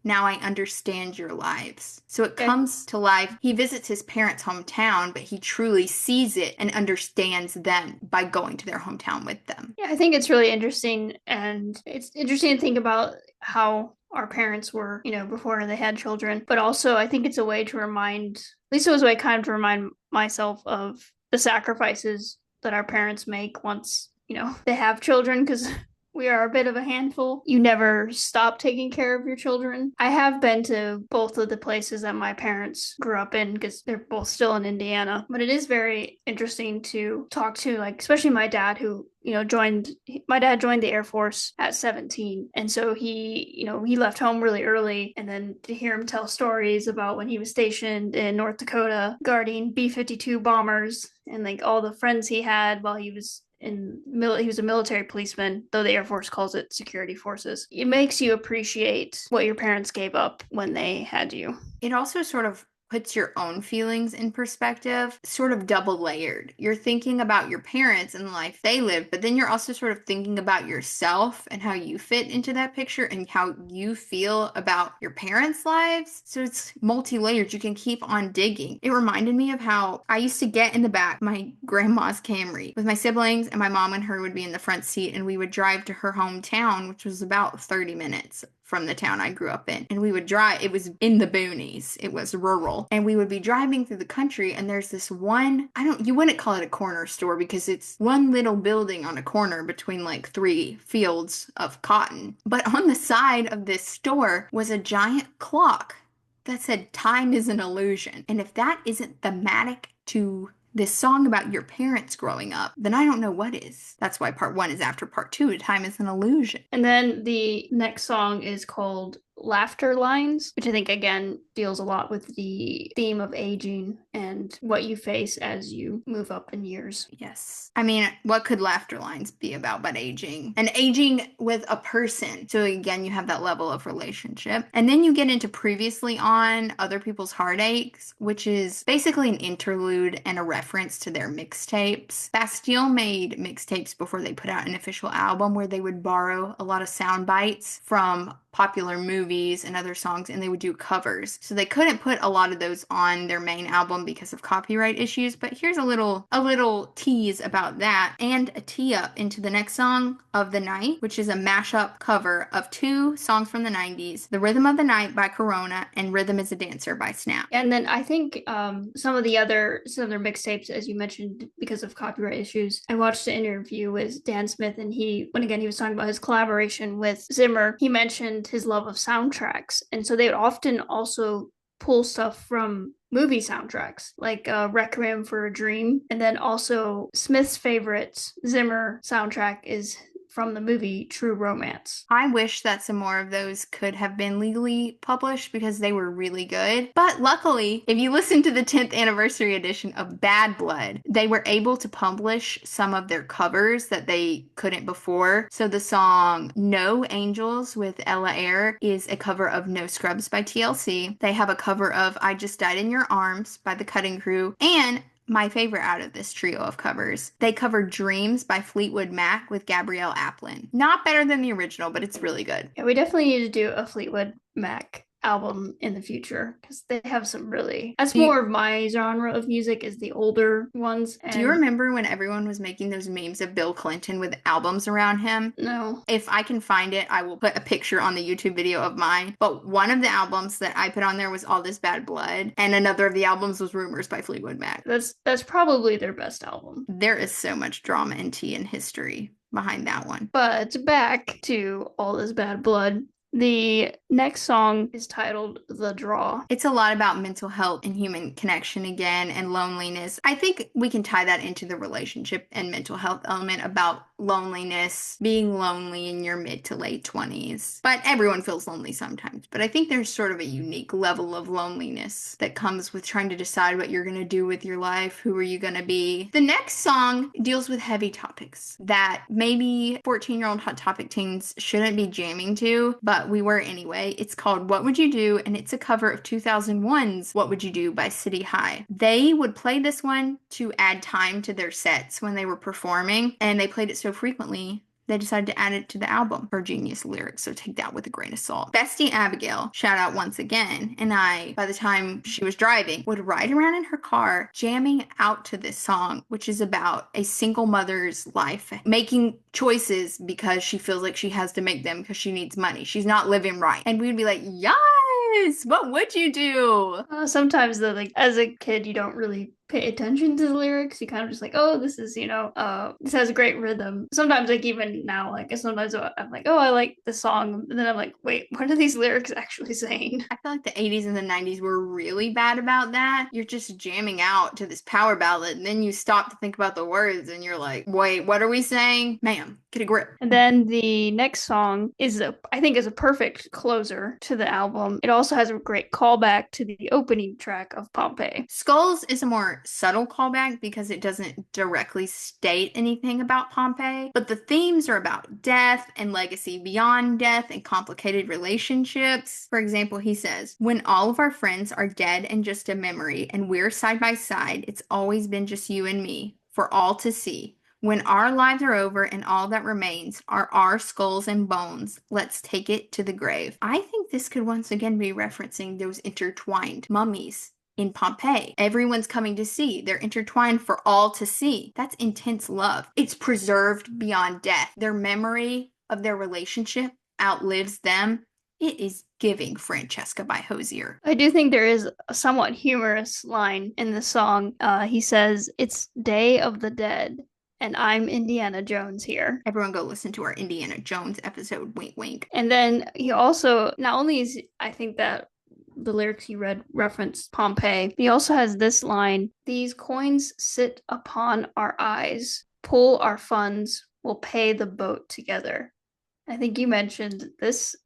Now I understand your lives." So it comes to life. He visits his parents' hometown, but he truly sees it and understands them by going to their hometown with them. Yeah, I think it's really interesting. And it's interesting to think about how our parents were, before they had children. But also, I think it's a way to remind, at least it was a way kind of to remind myself of the sacrifices that our parents make once, they have children, because we are a bit of a handful. You never stop taking care of your children. I have been to both of the places that my parents grew up in because they're both still in Indiana. But it is very interesting to talk to, like, especially my dad, who joined the Air Force at 17. And so he left home really early. And then to hear him tell stories about when he was stationed in North Dakota guarding B-52 bombers and like all the friends he had while he was he was a military policeman, though the Air Force calls it security forces. It makes you appreciate what your parents gave up when they had you. It also sort of puts your own feelings in perspective, sort of double layered. You're thinking about your parents and the life they lived, but then you're also sort of thinking about yourself and how you fit into that picture and how you feel about your parents' lives. So it's multi-layered. You can keep on digging. It reminded me of how I used to get in the back of my grandma's Camry with my siblings, and my mom and her would be in the front seat, and we would drive to her hometown, which was about 30 minutes from the town I grew up in. And we would drive, it was in the boonies, it was rural. And we would be driving through the country, and there's this one, you wouldn't call it a corner store because it's one little building on a corner between like 3 fields of cotton. But on the side of this store was a giant clock that said, "Time is an illusion." And if that isn't thematic to this song about your parents growing up, then I don't know what is. That's why part 1 is after part 2, "Time is an illusion." And then the next song is called Laughter Lines, which I think again deals a lot with the theme of aging and what you face as you move up in years. Yes. I mean, what could Laughter Lines be about but aging? And aging with a person. So again, you have that level of relationship. And then you get into Previously On, Other People's Heartaches, which is basically an interlude and a reference to their mixtapes. Bastille made mixtapes before they put out an official album, where they would borrow a lot of sound bites from popular movies and other songs, and they would do covers. So they couldn't put a lot of those on their main album because of copyright issues, but here's a little tease about that, and a tee up into the next song of the night, which is a mashup cover of 2 songs from the 90s, "The Rhythm of the Night" by Corona and "Rhythm is a Dancer" by Snap. And then I think some of their mixtapes, as you mentioned, because of copyright issues, I watched an interview with Dan Smith, and he was talking about his collaboration with Zimmer, he mentioned his love of soundtracks. And so they would often also pull stuff from movie soundtracks, like Requiem for a Dream. And then also Smith's favorite Zimmer soundtrack is from the movie True Romance. I wish that some more of those could have been legally published because they were really good. But luckily, if you listen to the 10th anniversary edition of Bad Blood, they were able to publish some of their covers that they couldn't before. So the song No Angels with Ella Eyre is a cover of No Scrubs by TLC. They have a cover of I Just Died in Your Arms by the Cutting Crew, and my favorite out of this trio of covers, they covered Dreams by Fleetwood Mac with Gabrielle Aplin. Not better than the original, but it's really good. Yeah, we definitely need to do a Fleetwood Mac album in the future because they have some really, that's more of my genre of music, is the older ones. Do you remember when everyone was making those memes of Bill Clinton with albums around him? No. If I can find it, I will put a picture on the YouTube video of mine. But one of the albums that I put on there was All This Bad Blood, and another of the albums was Rumors by Fleetwood Mac. That's probably their best album. There is so much drama and tea and history behind that one. But back to All This Bad Blood. The next song is titled The Draw. It's a lot about mental health and human connection again, and loneliness. I think we can tie that into the relationship and mental health element about loneliness, being lonely in your mid to late 20s. But everyone feels lonely sometimes. But I think there's sort of a unique level of loneliness that comes with trying to decide what you're going to do with your life. Who are you going to be? The next song deals with heavy topics that maybe 14-year-old Hot Topic teens shouldn't be jamming to, but but we were anyway. It's called What Would You Do? And it's a cover of 2001's What Would You Do by City High. They would play this one to add time to their sets when they were performing, and they played it so frequently they decided to add it to the album. Her genius lyrics, so take that with a grain of salt. Bestie Abigail, shout out once again, and I, by the time she was driving, would ride around in her car jamming out to this song, which is about a single mother's life, making choices because she feels like she has to make them because she needs money. She's not living right. And we'd be like, yes, what would you do? Sometimes though, like as a kid, you don't really pay attention to the lyrics. You kind of just like, oh, this is, this has a great rhythm. Sometimes like even now, like sometimes I'm like, oh, I like the song. And then I'm like, wait, what are these lyrics actually saying? I feel like the 80s and the 90s were really bad about that. You're just jamming out to this power ballad, and then you stop to think about the words, and you're like, wait, what are we saying? Ma'am, get a grip. And then the next song I think is a perfect closer to the album. It also has a great callback to the opening track of Pompeii. Skulls is a more subtle callback because it doesn't directly state anything about Pompeii, but the themes are about death and legacy beyond death and complicated relationships. For example, he says, when all of our friends are dead and just a memory, and we're side by side, it's always been just you and me, for all to see. When our lives are over and all that remains are our skulls and bones, let's take it to the grave. I think this could once again be referencing those intertwined mummies in Pompeii. Everyone's coming to see. They're intertwined for all to see. That's intense love. It's preserved beyond death. Their memory of their relationship outlives them. It is giving Francesca by Hosier. I do think there is a somewhat humorous line in the song. He says, it's Day of the Dead, and I'm Indiana Jones here. Everyone go listen to our Indiana Jones episode, wink wink. And then he also, not only is, I think that the lyrics you read reference Pompeii, he also has this line, these coins sit upon our eyes, pull our funds, we'll pay the boat together. I think you mentioned this,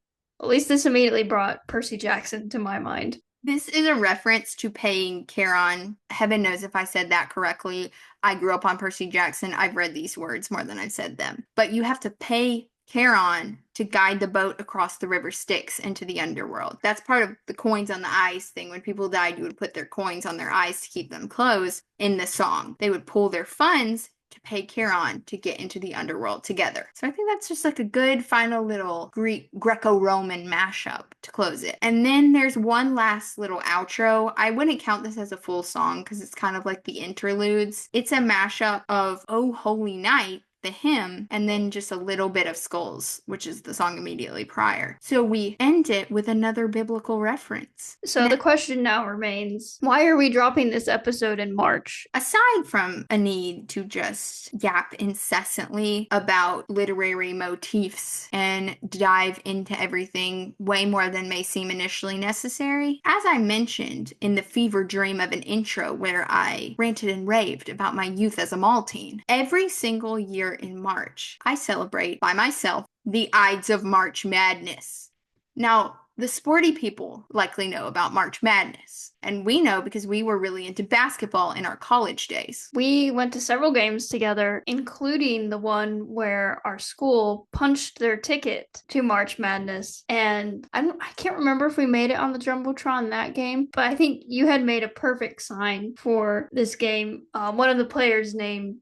at least this immediately brought Percy Jackson to my mind. This is a reference to paying Charon. Heaven knows if I said that correctly. I grew up on Percy Jackson. I've read these words more than I've said them. But you have to pay Charon to guide the boat across the river Styx into the underworld. That's part of the coins on the eyes thing. When people died, you would put their coins on their eyes to keep them closed. In the song, they would pull their funds to pay Charon to get into the underworld together. So I think that's just like a good final little Greco-Roman mashup to close it. And then there's one last little outro. I wouldn't count this as a full song because it's kind of like the interludes. It's a mashup of Oh Holy Night, the hymn, and then just a little bit of Skulls, which is the song immediately prior. So we end it with another biblical reference. So the question now remains, why are we dropping this episode in March? Aside from a need to just yap incessantly about literary motifs and dive into everything way more than may seem initially necessary, as I mentioned in the fever dream of an intro where I ranted and raved about my youth as a Maltine, every single year in March, I celebrate by myself the Ides of March Madness. Now, the sporty people likely know about March Madness, and we know because we were really into basketball in our college days. We went to several games together, including the one where our school punched their ticket to March Madness, and I can't remember if we made it on the Jumbotron that game, but I think you had made a perfect sign for this game. One of the players'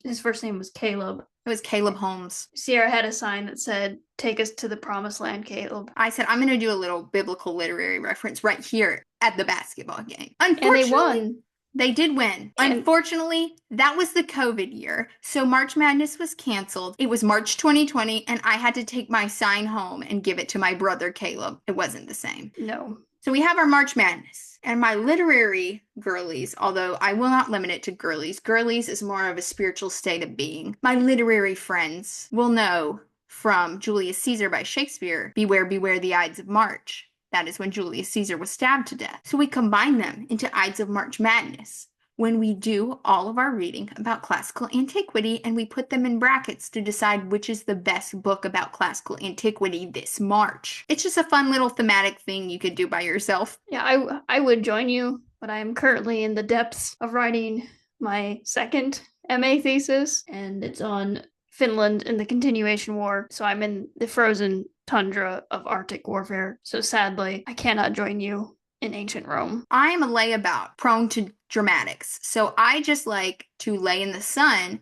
his first name was Caleb. It was Caleb Holmes. Sierra had a sign that said, take us to the promised land, Caleb. I said, I'm going to do a little biblical literary reference right here at the basketball game. Unfortunately, and they won. They did win. Unfortunately, that was the COVID year, so March Madness was canceled. It was March 2020, and I had to take my sign home and give it to my brother, Caleb. It wasn't the same. No. So we have our March Madness. And my literary girlies, although I will not limit it to girlies. Girlies is more of a spiritual state of being. My literary friends will know from Julius Caesar by Shakespeare, beware, beware the Ides of March. That is when Julius Caesar was stabbed to death. So we combine them into Ides of March Madness when we do all of our reading about classical antiquity, and we put them in brackets to decide which is the best book about classical antiquity this March. It's just a fun little thematic thing you could do by yourself. Yeah, I would join you, but I am currently in the depths of writing my second MA thesis, and it's on Finland and the continuation war. So I'm in the frozen tundra of Arctic warfare. So sadly, I cannot join you in ancient Rome. I am a layabout, prone to dramatics. So I just like to lay in the sun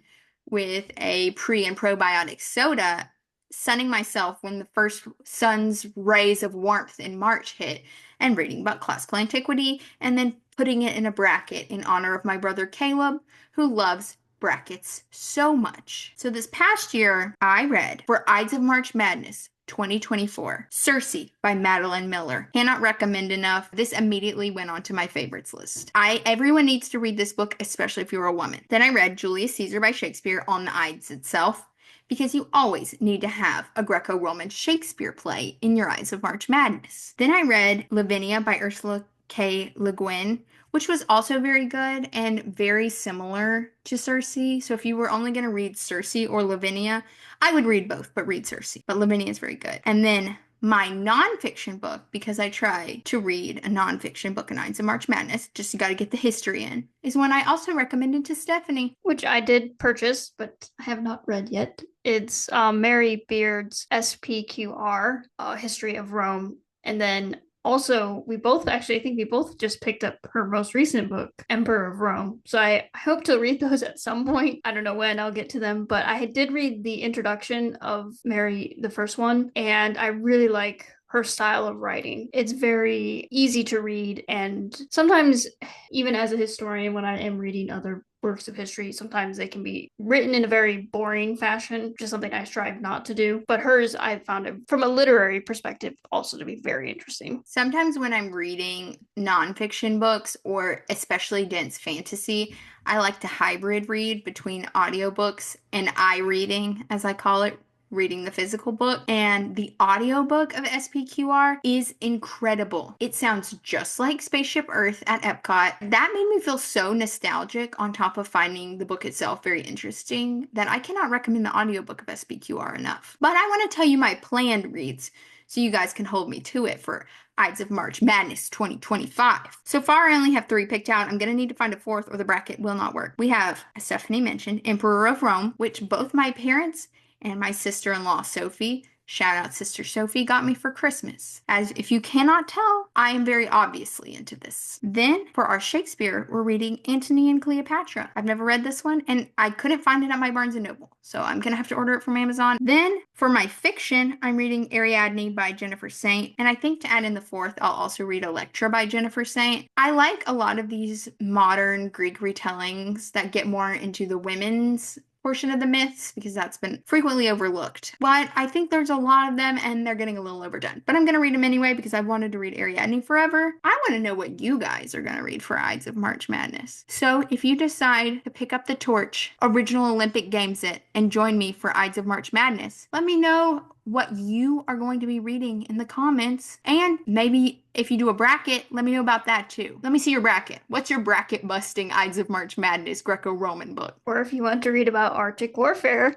with a pre and probiotic soda, sunning myself when the first sun's rays of warmth in March hit, and reading about classical antiquity, and then putting it in a bracket in honor of my brother Caleb, who loves brackets so much. So this past year, I read for Ides of March Madness 2024, Circe by Madeline Miller. Cannot recommend enough. This immediately went onto my favorites list. Everyone needs to read this book, especially if you're a woman. Then I read Julius Caesar by Shakespeare on the Ides itself, because you always need to have a Greco-Roman Shakespeare play in your Ides of March Madness. Then I read Lavinia by Ursula K. Le Guin, which was also very good and very similar to Circe. So if you were only going to read Circe or Lavinia, I would read both, but read Circe. But Lavinia is very good. And then my nonfiction book, because I try to read a nonfiction book in Ides of March Madness, just you got to get the history in, is one I also recommended to Stephanie. Which I did purchase, but I have not read yet. It's Mary Beard's SPQR, History of Rome. And then also, I think we both just picked up her most recent book, Emperor of Rome. So I hope to read those at some point. I don't know when I'll get to them, but I did read the introduction of Mary, the first one, and I really like her style of writing. It's very easy to read, and sometimes, even as a historian, when I am reading other works of history, sometimes they can be written in a very boring fashion, which is something I strive not to do. But hers, I found it from a literary perspective also to be very interesting. Sometimes when I'm reading nonfiction books, or especially dense fantasy, I like to hybrid read between audiobooks and reading, as I call it, reading the physical book. And the audiobook of SPQR is incredible. It sounds just like Spaceship Earth at Epcot. That made me feel so nostalgic, on top of finding the book itself very interesting, that I cannot recommend the audiobook of SPQR enough. But I want to tell you my planned reads, so you guys can hold me to it for Ides of March Madness 2025. So far, I only have 3 picked out. I'm going to need to find a 4th or the bracket will not work. We have, as Stephanie mentioned, Emperor of Rome, which both my parents and my sister-in-law, Sophie, shout out Sister Sophie, got me for Christmas. As if you cannot tell, I am very obviously into this. Then, for our Shakespeare, we're reading Antony and Cleopatra. I've never read this one, and I couldn't find it at my Barnes & Noble, so I'm going to have to order it from Amazon. Then, for my fiction, I'm reading Ariadne by Jennifer Saint, and I think to add in the 4th, I'll also read Electra by Jennifer Saint. I like a lot of these modern Greek retellings that get more into the women's portion of the myths, because that's been frequently overlooked. But I think there's a lot of them, and they're getting a little overdone. But I'm going to read them anyway, because I've wanted to read Ariadne forever. I want to know what you guys are going to read for Ides of March Madness. So if you decide to pick up the torch, original Olympic Games it, and join me for Ides of March Madness, let me know what you are going to be reading in the comments. And maybe if you do a bracket, let me know about that too. Let me see your bracket. What's your bracket busting Ides of March Madness Greco-Roman book? Or if you want to read about Arctic warfare,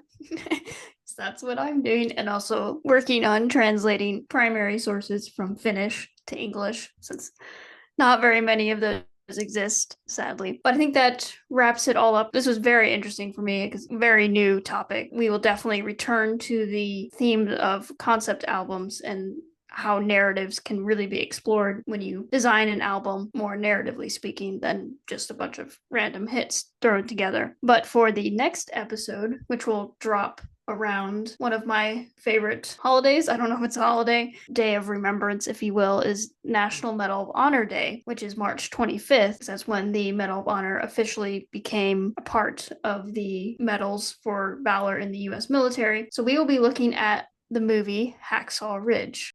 that's what I'm doing. And also working on translating primary sources from Finnish to English, since not very many of those exist, sadly. But I think that wraps it all up. This was very interesting for me, because very new topic. We will definitely return to the theme of concept albums and how narratives can really be explored when you design an album, more narratively speaking, than just a bunch of random hits thrown together. But for the next episode, which will drop around one of my favorite holidays, I don't know if it's a holiday, Day of Remembrance, if you will, is National Medal of Honor Day, which is March 25th. That's when the Medal of Honor officially became a part of the medals for valor in the US military. So we will be looking at the movie Hacksaw Ridge.